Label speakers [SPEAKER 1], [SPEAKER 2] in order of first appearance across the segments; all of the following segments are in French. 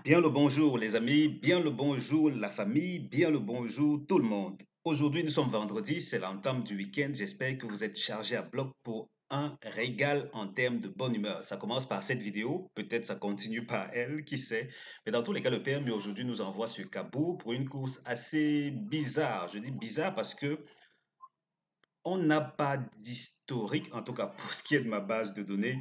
[SPEAKER 1] Bien le bonjour les amis, bien le bonjour la famille, bien le bonjour tout le monde. Aujourd'hui nous sommes vendredi, c'est l'entame du week-end. J'espère que vous êtes chargés à bloc pour un régal en termes de bonne humeur. Ça commence par cette vidéo, peut-être ça continue par elle, qui sait. Mais dans tous les cas, le permis aujourd'hui nous envoie sur Cabourg pour une course assez bizarre. Je dis bizarre parce que on n'a pas d'historique, en tout cas pour ce qui est de ma base de données.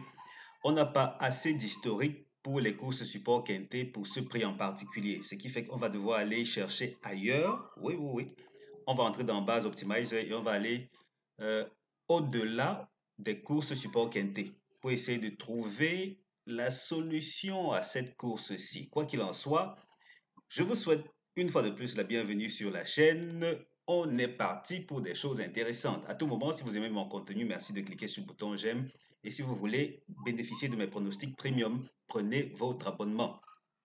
[SPEAKER 1] On n'a pas assez d'historique pour les courses support quinté pour ce prix en particulier. Ce qui fait qu'on va devoir aller chercher ailleurs. Oui, oui, oui. On va entrer dans base optimizer et on va aller euh, au-delà des courses support quinté pour essayer de trouver la solution à cette course-ci. Quoi qu'il en soit, je vous souhaite une fois de plus la bienvenue sur la chaîne. On est parti pour des choses intéressantes. À tout moment, si vous aimez mon contenu, merci de cliquer sur le bouton j'aime. Et si vous voulez bénéficier de mes pronostics premium, prenez votre abonnement.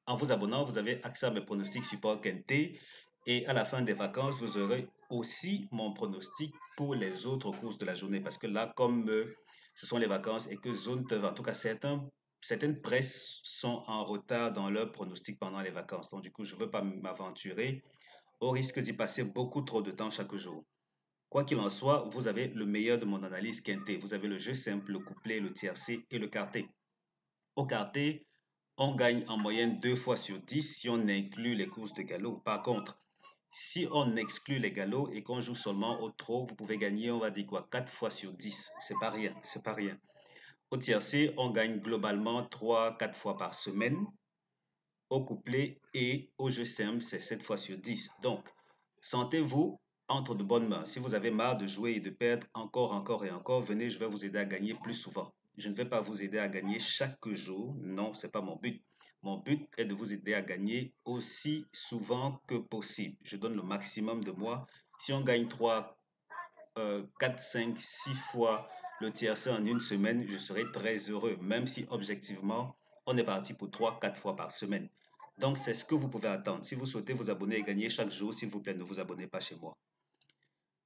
[SPEAKER 1] En vous abonnant, vous avez accès à mes pronostics support quinté. Et à la fin des vacances, vous aurez aussi mon pronostic pour les autres courses de la journée. Parce que là, comme ce sont les vacances et que Zone Teuf, en tout cas certaines presses sont en retard dans leurs pronostics pendant les vacances. Donc, du coup, je ne veux pas m'aventurer au risque d'y passer beaucoup trop de temps chaque jour. Quoi qu'il en soit, vous avez le meilleur de mon analyse quinté. Vous avez le jeu simple, le couplet, le tiercé et le quarté. Au quarté, on gagne en moyenne 2 fois sur 10 si on inclut les courses de galop. Par contre, si on exclut les galops et qu'on joue seulement au trot, vous pouvez gagner, on va dire quoi, 4 fois sur 10. C'est pas rien, c'est pas rien. Au tiercé, on gagne globalement 3-4 fois par semaine. Au couplet et au jeu simple, c'est 7 fois sur 10. Donc, sentez-vous entre de bonnes mains. Si vous avez marre de jouer et de perdre encore et encore, venez, je vais vous aider à gagner plus souvent. Je ne vais pas vous aider à gagner chaque jour. Non, ce n'est pas mon but. Mon but est de vous aider à gagner aussi souvent que possible. Je donne le maximum de moi. Si on gagne 3, 4, 5, 6 fois le tiercé en une semaine, je serai très heureux, même si objectivement, on est parti pour 3, 4 fois par semaine. Donc, c'est ce que vous pouvez attendre. Si vous souhaitez vous abonner et gagner chaque jour, s'il vous plaît, ne vous abonnez pas chez moi.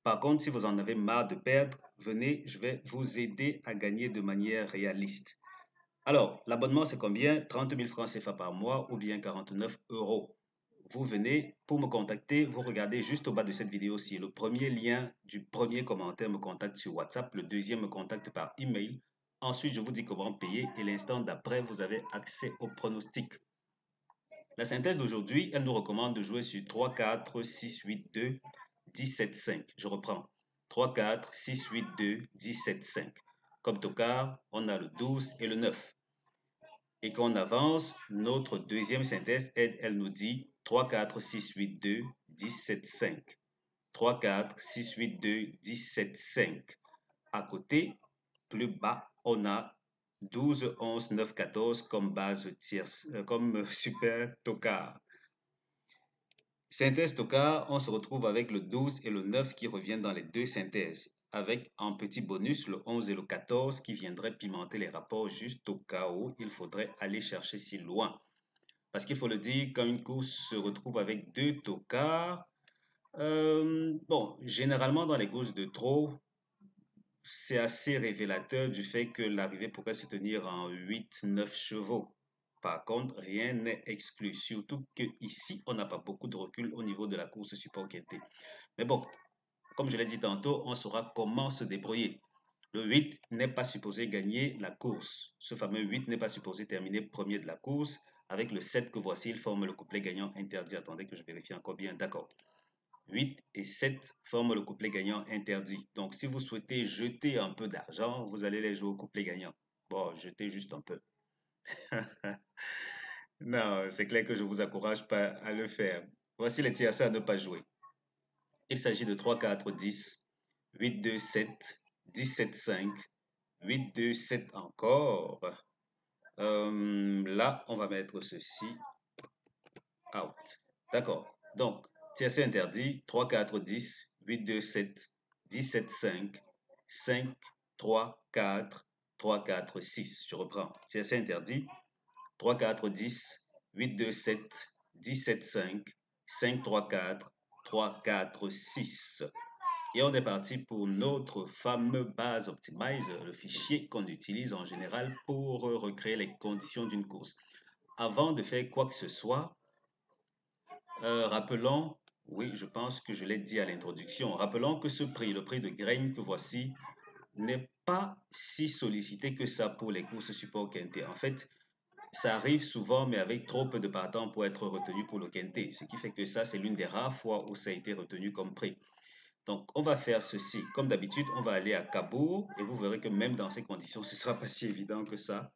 [SPEAKER 1] Par contre, si vous en avez marre de perdre, venez, je vais vous aider à gagner de manière réaliste. Alors, l'abonnement, c'est combien? 30 000 francs CFA par mois ou bien 49 euros. Vous venez pour me contacter, vous regardez juste au bas de cette vidéo-ci. Le premier lien du premier commentaire me contacte sur WhatsApp, le deuxième me contacte par email. Ensuite, je vous dis comment payer et l'instant d'après, vous avez accès au pronostic. La synthèse d'aujourd'hui, elle nous recommande de jouer sur 3, 4, 6, 8, 2, 17, 5. Je reprends. 3, 4, 6, 8, 2, 17, 5. Comme tocard, on a le 12 et le 9. Et qu'on avance, notre deuxième synthèse, elle nous dit 3, 4, 6, 8, 2, 17, 5. 3, 4, 6, 8, 2, 17, 5. À côté, plus bas, on a 12, 11, 9, 14 comme base tierce, comme super tocard. Synthèse tocard, on se retrouve avec le 12 et le 9 qui reviennent dans les deux synthèses, avec en petit bonus le 11 et le 14 qui viendraient pimenter les rapports juste au cas où il faudrait aller chercher si loin. Parce qu'il faut le dire, quand une course se retrouve avec deux tocards, bon, généralement dans les courses de trot, c'est assez révélateur du fait que l'arrivée pourrait se tenir en 8-9 chevaux. Par contre, rien n'est exclu, surtout qu'ici, on n'a pas beaucoup de recul au niveau de la course support quinté. Mais bon, comme je l'ai dit tantôt, on saura comment se débrouiller. Le 8 n'est pas supposé gagner la course. Ce fameux 8 n'est pas supposé terminer premier de la course. Avec le 7 que voici, il forme le couplet gagnant interdit. Attendez que je vérifie encore bien. D'accord. 8 et 7 forment le couplet gagnant interdit. Donc, si vous souhaitez jeter un peu d'argent, vous allez les jouer au couplet gagnant. Bon, jetez juste un peu. Non, c'est clair que je ne vous encourage pas à le faire. Voici les tiercés à ne pas jouer. Il s'agit de 3, 4, 10, 8, 2, 7, 17, 5, 8, 2, 7 encore. Là, on va mettre ceci out. D'accord. Donc, tiercé interdit, 3, 4, 10, 8, 2, 7, 17, 5, 5, 3, 4, 3, 4, 6. Je reprends. Tiercé interdit, 3, 4, 10, 8, 2, 7, 17, 5, 5, 3, 4, 3, 4, 6. Et on est parti pour notre fameux base optimizer, le fichier qu'on utilise en général pour recréer les conditions d'une course. avant de faire quoi que ce soit, rappelons, oui, je pense que je l'ai dit à l'introduction, rappelons que ce prix, le prix de grain que voici, n'est pas si sollicité que ça pour les courses support quintet. En fait, ça arrive souvent, mais avec trop peu de partants pour être retenu pour le quintet. Ce qui fait que ça, c'est l'une des rares fois où ça a été retenu comme prix. Donc, on va faire ceci. Comme d'habitude, on va aller à Cabourg et vous verrez que même dans ces conditions, ce ne sera pas si évident que ça.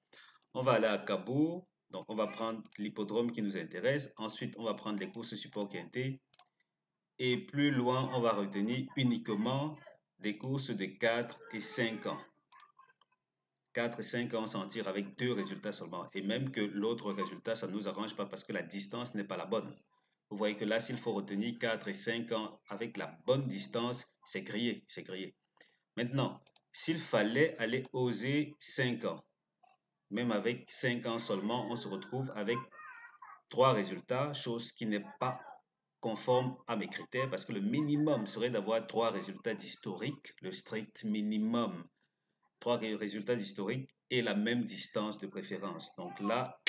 [SPEAKER 1] On va aller à Cabourg. Donc, on va prendre l'hippodrome qui nous intéresse. Ensuite, on va prendre les courses support quintet. Et plus loin, on va retenir uniquement des courses de 4 et 5 ans. 4 et 5 ans, on s'en tire avec deux résultats seulement. Et même que l'autre résultat, ça ne nous arrange pas parce que la distance n'est pas la bonne. Vous voyez que là, s'il faut retenir 4 et 5 ans avec la bonne distance, c'est grillé, c'est grillé. Maintenant, s'il fallait aller oser 5 ans, même avec 5 ans seulement, on se retrouve avec 3 résultats, chose qui n'est pas conforme à mes critères parce que le minimum serait d'avoir 3 résultats d'historique, le strict minimum. 3 résultats d'historique et la même distance de préférence. Donc là,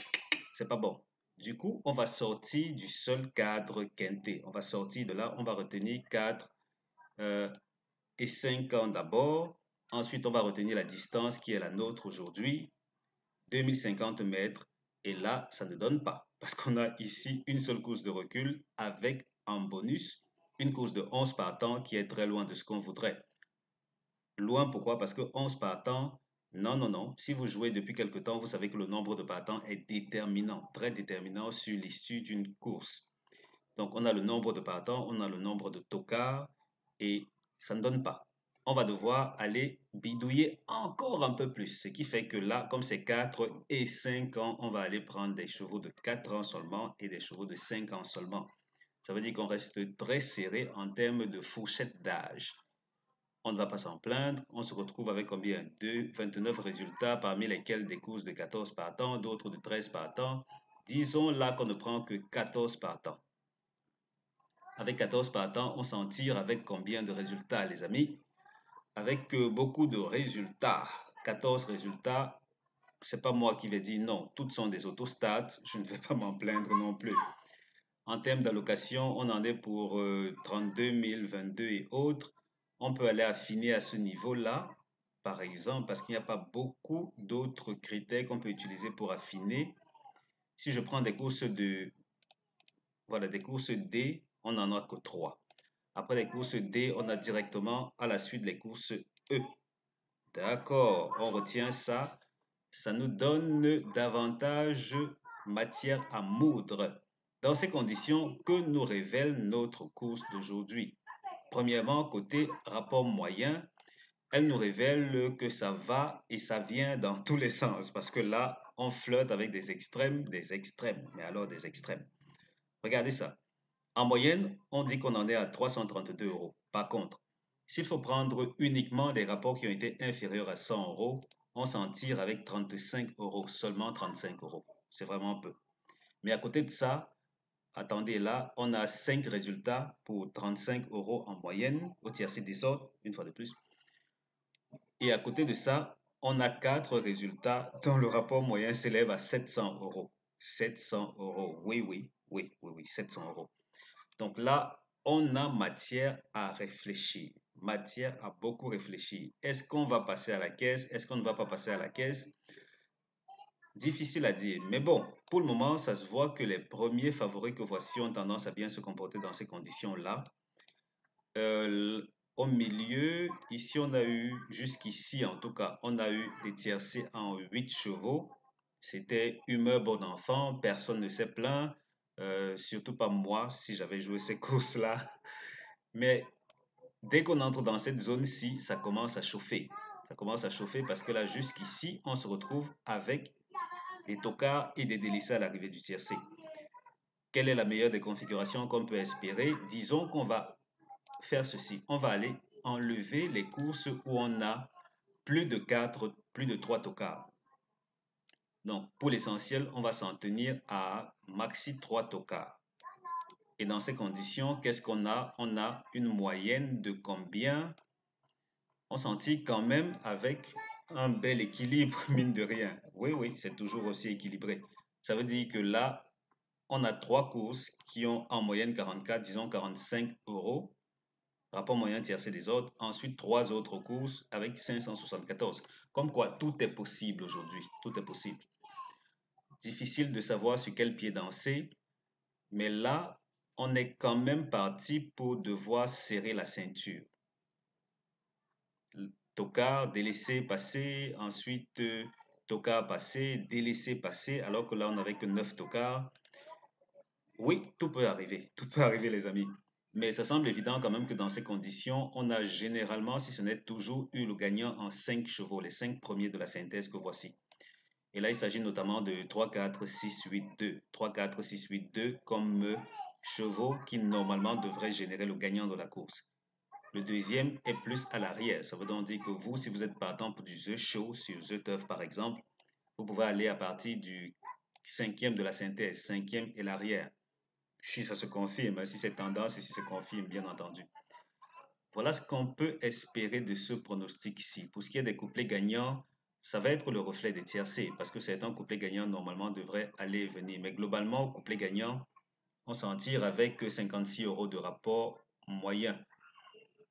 [SPEAKER 1] c'est pas bon. Du coup, on va sortir du seul cadre quintet. On va sortir de là, on va retenir 4 et 5 ans d'abord. Ensuite, on va retenir la distance qui est la nôtre aujourd'hui, 2050 mètres. Et là, ça ne donne pas parce qu'on a ici une seule course de recul avec en bonus une course de 11 partants qui est très loin de ce qu'on voudrait. Loin, pourquoi? Parce que 11 partants, non, non, non. Si vous jouez depuis quelque temps, vous savez que le nombre de partants est déterminant, très déterminant sur l'issue d'une course. Donc, on a le nombre de partants, on a le nombre de tocards et ça ne donne pas. On va devoir aller bidouiller encore un peu plus. Ce qui fait que là, comme c'est 4 et 5 ans, on va aller prendre des chevaux de 4 ans seulement et des chevaux de 5 ans seulement. Ça veut dire qu'on reste très serré en termes de fourchette d'âge. On ne va pas s'en plaindre. On se retrouve avec combien? 29 résultats, parmi lesquels des courses de 14 partants, d'autres de 13 partants. Disons là qu'on ne prend que 14 partants. Avec 14 partants, on s'en tire avec combien de résultats, les amis? Avec beaucoup de résultats. 14 résultats, c'est pas moi qui vais dire non. Toutes sont des autostats. Je ne vais pas m'en plaindre non plus. En termes d'allocation, on en est pour 32 000, 22 et autres. On peut aller affiner à ce niveau-là, par exemple, parce qu'il n'y a pas beaucoup d'autres critères qu'on peut utiliser pour affiner. Si je prends des courses voilà, des courses D, on n'en a que 3. Après les courses D, on a directement à la suite les courses E. D'accord, on retient ça. Ça nous donne davantage matière à moudre. Dans ces conditions, que nous révèle notre course d'aujourd'hui? Premièrement, côté rapport moyen, elle nous révèle que ça va et ça vient dans tous les sens parce que là, on flotte avec des extrêmes, mais alors des extrêmes. Regardez ça. En moyenne, on dit qu'on en est à 332 euros. Par contre, s'il faut prendre uniquement des rapports qui ont été inférieurs à 100 euros, on s'en tire avec 35 euros, seulement 35 euros. C'est vraiment peu. Mais à côté de ça, attendez là, on a 5 résultats pour 35 euros en moyenne au tiercé des ordres, une fois de plus. Et à côté de ça, on a 4 résultats dont le rapport moyen s'élève à 700 euros. 700 euros, oui, 700 euros. Donc là, on a matière à réfléchir, matière à beaucoup réfléchir. Est-ce qu'on va passer à la caisse? Est-ce qu'on ne va pas passer à la caisse? Difficile à dire. Mais bon, pour le moment, ça se voit que les premiers favoris que voici ont tendance à bien se comporter dans ces conditions-là. Au milieu, ici, on a eu, jusqu'ici en tout cas, on a eu des tiercés en 8 chevaux. C'était humeur bon enfant, personne ne s'est plaint, surtout pas moi si j'avais joué ces courses-là. Mais dès qu'on entre dans cette zone-ci, ça commence à chauffer. Ça commence à chauffer parce que là, jusqu'ici, on se retrouve avec des tocards et des délicés à l'arrivée du tiercé. Quelle est la meilleure des configurations qu'on peut espérer? Disons qu'on va faire ceci. On va aller enlever les courses où on a plus de 4, plus de 3 tocards. Donc, pour l'essentiel, on va s'en tenir à maxi 3 tocards. Et dans ces conditions, qu'est-ce qu'on a? On a une moyenne de combien? On s'en tire quand même avec un bel équilibre, mine de rien. Oui, c'est toujours aussi équilibré. Ça veut dire que là, on a 3 courses qui ont en moyenne 44, disons 45 euros, rapport moyen tiercé des autres. Ensuite, 3 autres courses avec 574. Comme quoi, tout est possible aujourd'hui. Tout est possible. Difficile de savoir sur quel pied danser, mais là, on est quand même parti pour devoir serrer la ceinture. Tocard, délaissé, passé. Ensuite, tocard, passé, délaissé, passé. Alors que là, on n'avait que 9 tocards. Oui, tout peut arriver. Tout peut arriver, les amis. Mais ça semble évident quand même que dans ces conditions, on a généralement, si ce n'est toujours, eu le gagnant en 5 chevaux, les 5 premiers de la synthèse que voici. Et là, il s'agit notamment de 3, 4, 6, 8, 2. 3, 4, 6, 8, 2 comme chevaux qui normalement devraient générer le gagnant de la course. Le deuxième est plus à l'arrière. Ça veut donc dire que vous, si vous êtes partant pour du The Show sur The Turf par exemple, vous pouvez aller à partir du cinquième de la synthèse. Cinquième et l'arrière. Si ça se confirme, si c'est tendance et si ça se confirme, bien entendu. Voilà ce qu'on peut espérer de ce pronostic-ci. Pour ce qui est des couplets gagnants, ça va être le reflet des tiercés, parce que certains couplets gagnants, normalement, devraient aller et venir. Mais globalement, au couplet gagnant, on s'en tire avec 56 euros de rapport moyen.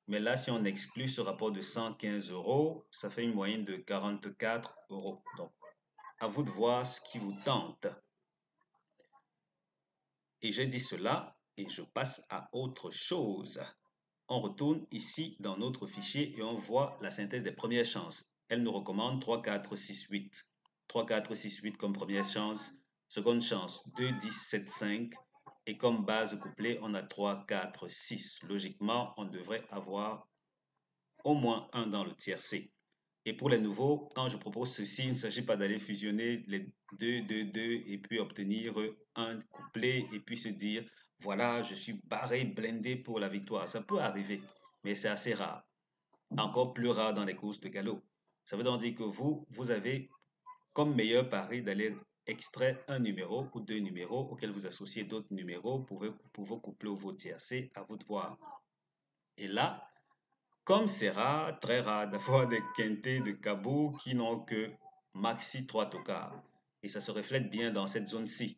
[SPEAKER 1] Mais là, si on exclut ce rapport de 115 euros, ça fait une moyenne de 44 euros. Donc, à vous de voir ce qui vous tente. Et j'ai dit cela, et je passe à autre chose. On retourne ici dans notre fichier et on voit la synthèse des premières chances. Elle nous recommande 3, 4, 6, 8. 3, 4, 6, 8 comme première chance. Seconde chance, 2, 10, 7, 5. Et comme base couplée, on a 3, 4, 6. Logiquement, on devrait avoir au moins un dans le tiercé. Et pour les nouveaux, quand je propose ceci, il ne s'agit pas d'aller fusionner les 2, 2, 2 et puis obtenir un couplet et puis se dire, voilà, je suis barré, blindé pour la victoire. Ça peut arriver, mais c'est assez rare. Encore plus rare dans les courses de galop. Ça veut donc dire que vous avez comme meilleur pari d'aller extraire un numéro ou deux numéros auxquels vous associez d'autres numéros pour vos couplets ou vos tiercés, à vous de voir. Et là, comme c'est rare, très rare d'avoir des quintés de cabot qui n'ont que maxi 3 tocards. Et ça se reflète bien dans cette zone-ci.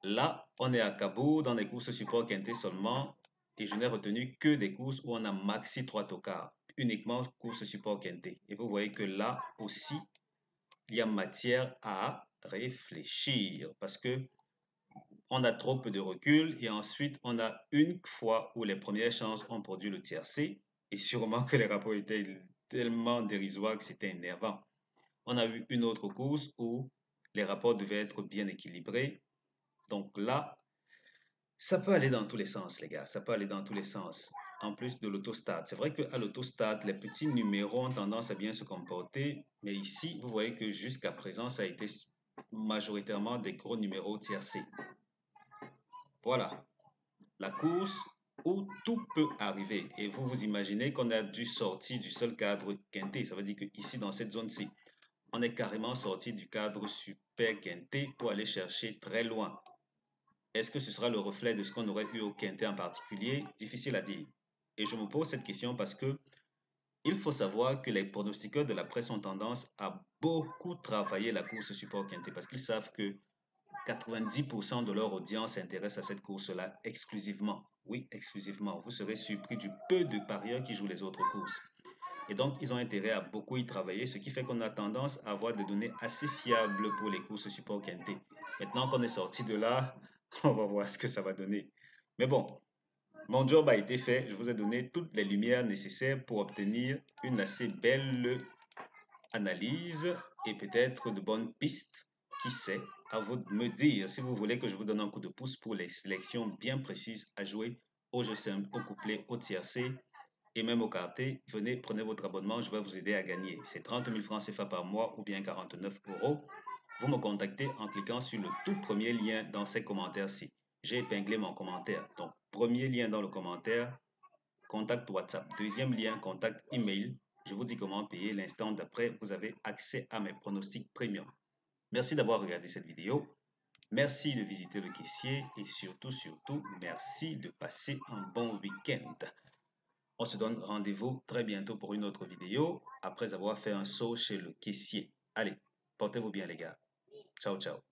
[SPEAKER 1] Là, on est à cabot dans les courses support quinté seulement. Et je n'ai retenu que des courses où on a maxi 3 tocards. Uniquement courses support quinté. Et vous voyez que là aussi, il y a matière à réfléchir. Parce que on a trop peu de recul et ensuite on a une fois où les premières chances ont produit le tiercé et sûrement que les rapports étaient tellement dérisoires que c'était énervant. On a eu une autre course où les rapports devaient être bien équilibrés. Donc là, ça peut aller dans tous les sens, les gars. Ça peut aller dans tous les sens. En plus de l'autostat. C'est vrai qu'à l'autostat, les petits numéros ont tendance à bien se comporter. Mais ici, vous voyez que jusqu'à présent, ça a été majoritairement des gros numéros tiercés. Voilà. La course où tout peut arriver. Et vous vous imaginez qu'on a dû sortir du seul cadre quinté. Ça veut dire qu'ici, dans cette zone-ci, on est carrément sorti du cadre super quinté pour aller chercher très loin. Est-ce que ce sera le reflet de ce qu'on aurait eu au quinté en particulier? Difficile à dire. Et je me pose cette question parce que il faut savoir que les pronostiqueurs de la presse ont tendance à beaucoup travailler la course support quinté parce qu'ils savent que 90% de leur audience s'intéresse à cette course-là exclusivement. Oui, exclusivement. Vous serez surpris du peu de parieurs qui jouent les autres courses. Et donc, ils ont intérêt à beaucoup y travailler, ce qui fait qu'on a tendance à avoir des données assez fiables pour les courses support quinté. Maintenant qu'on est sorti de là, on va voir ce que ça va donner. Mais bon, mon job a été fait. Je vous ai donné toutes les lumières nécessaires pour obtenir une assez belle analyse et peut-être de bonnes pistes. Qui sait, à vous de me dire si vous voulez que je vous donne un coup de pouce pour les sélections bien précises à jouer au jeu simple, au couplet, au tiercé et même au quarté. Venez, prenez votre abonnement, je vais vous aider à gagner. C'est 30 000 francs CFA par mois ou bien 49 euros. Vous me contactez en cliquant sur le tout premier lien dans ces commentaires-ci. J'ai épinglé mon commentaire. Donc, premier lien dans le commentaire, contact WhatsApp. Deuxième lien, contact email. Je vous dis comment payer. L'instant d'après, vous avez accès à mes pronostics premium. Merci d'avoir regardé cette vidéo. Merci de visiter le caissier et surtout, merci de passer un bon week-end. On se donne rendez-vous très bientôt pour une autre vidéo après avoir fait un saut chez le caissier. Allez, portez-vous bien les gars. Ciao, ciao.